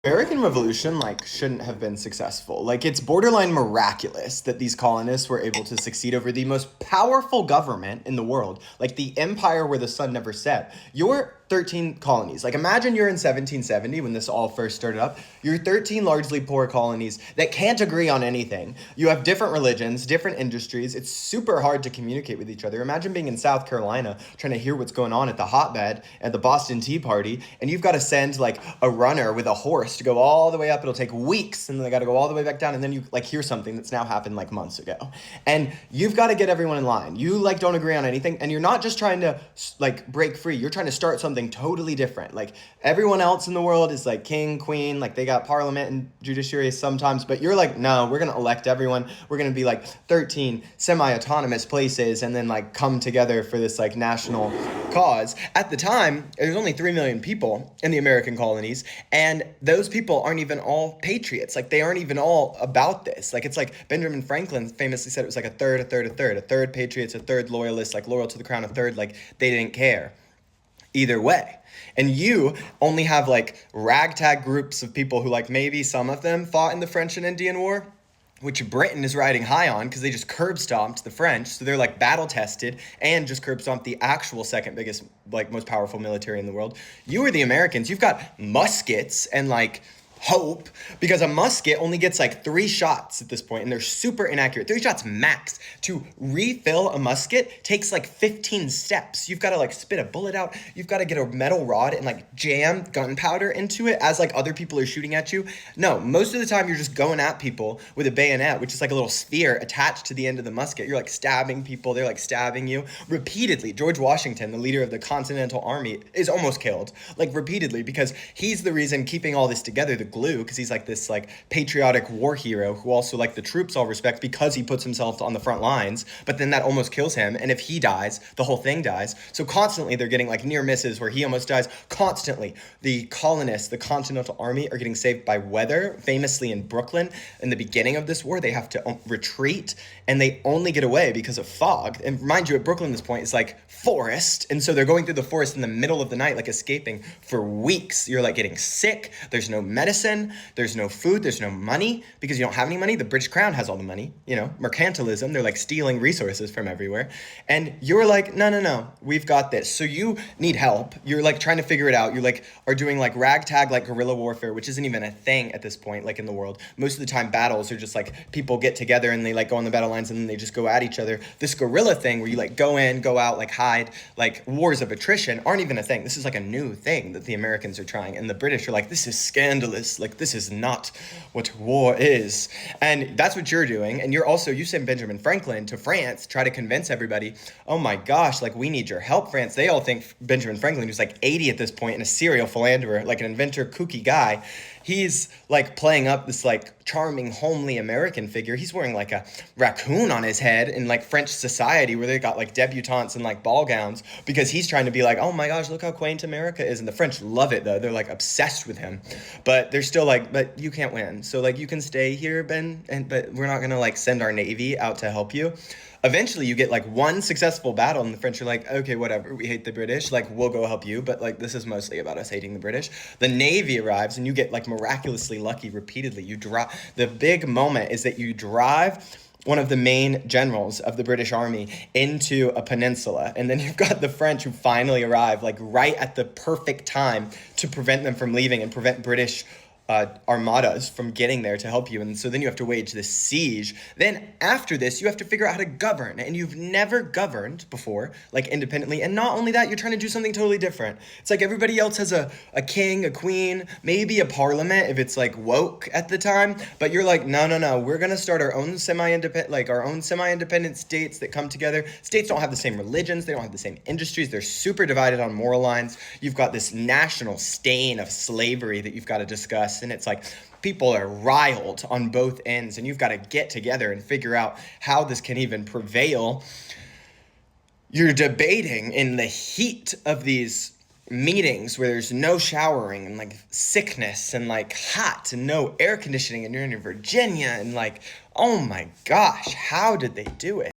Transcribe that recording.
American Revolution shouldn't have been successful. It's borderline miraculous that these colonists were able to succeed over the most powerful government in the world, like the empire where the sun never set. Your 13 colonies. Imagine you're in 1770 when this all first started up. You're 13 largely poor colonies that can't agree on anything. You have different religions, different industries. It's super hard to communicate with each other. Imagine being in South Carolina trying to hear what's going on at the hotbed at the Boston Tea Party, and you've got to send a runner with a horse to go all the way up. It'll take weeks, and then they got to go all the way back down, and then you hear something that's now happened months ago. And you've got to get everyone in line. You don't agree on anything, and you're not just trying to break free. You're trying to start something totally different. Everyone else in the world is king, queen, they got parliament and judiciary sometimes, but you're no, we're going to elect everyone. We're going to be 13 semi-autonomous places and then come together for this national cause. At the time, there's only 3 million people in the American colonies, and those people aren't even all patriots. They aren't even all about this. It's Benjamin Franklin famously said it was a third, a third, a third. A third patriots, a third loyalists, loyal to the crown, a third they didn't care either way. And you only have ragtag groups of people who maybe some of them fought in the French and Indian War, which Britain is riding high on because they just curb stomped the French. So they're battle tested and just curb stomped the actual second biggest, most powerful military in the world. You are the Americans. You've got muskets and hope, because a musket only gets 3 shots at this point, and they're super inaccurate. 3 shots max. To refill a musket takes 15 steps. You've got to spit a bullet out. You've got to get a metal rod and jam gunpowder into it as other people are shooting at you. No, most of the time you're just going at people with a bayonet, which is a little sphere attached to the end of the musket. You're stabbing people. They're stabbing you repeatedly. George Washington, the leader of the Continental Army, is almost killed repeatedly because he's the reason keeping all this together. The glue, because he's this patriotic war hero who also the troops all respect because he puts himself on the front lines, but then that almost kills him, and if he dies, the whole thing dies. So constantly they're getting near misses where he almost dies. Constantly the colonists, the Continental Army, are getting saved by weather. Famously in Brooklyn in the beginning of this war, they have to retreat, and they only get away because of fog. And mind you, at Brooklyn this point is forest, and so they're going through the forest in the middle of the night, escaping for weeks. You're getting sick. There's no medicine, there's no food, there's no money because you don't have any money. The British Crown has all the money, mercantilism. They're stealing resources from everywhere. And you're no, we've got this. So you need help. You're trying to figure it out. You are doing ragtag, guerrilla warfare, which isn't even a thing at this point, in the world. Most of the time battles are just people get together and they go on the battle lines and then they just go at each other. This guerrilla thing where you go in, go out, hide, wars of attrition aren't even a thing. This is a new thing that the Americans are trying. And the British are this is scandalous. This is not what war is. And that's what you're doing. And you send Benjamin Franklin to France, try to convince everybody, oh my gosh, we need your help, France. They all think Benjamin Franklin, who's 80 at this point and a serial philanderer, an inventor, kooky guy, he's playing up this charming, homely American figure. He's wearing a raccoon on his head in French society where they got debutantes in ball gowns because he's trying to be oh my gosh, look how quaint America is. And the French love it though. They're obsessed with him, but they're still but you can't win. So you can stay here, Ben, but we're not gonna send our Navy out to help you. Eventually you get one successful battle and the French are okay, whatever, we hate the British, we'll go help you, but this is mostly about us hating the British. The Navy arrives and you get miraculously lucky repeatedly. The big moment is that you drive one of the main generals of the British Army into a peninsula, and then you've got the French who finally arrive right at the perfect time to prevent them from leaving and prevent British armadas from getting there to help you. And so then you have to wage this siege. Then after this, you have to figure out how to govern. And you've never governed before, independently. And not only that, you're trying to do something totally different. It's everybody else has a king, a queen, maybe a parliament if it's woke at the time. But you're no. We're going to start our own semi-independent states that come together. States don't have the same religions. They don't have the same industries. They're super divided on moral lines. You've got this national stain of slavery that you've got to discuss. And it's people are riled on both ends, and you've got to get together and figure out how this can even prevail. You're debating in the heat of these meetings where there's no showering and sickness and hot and no air conditioning, and you're in Virginia and oh my gosh, how did they do it?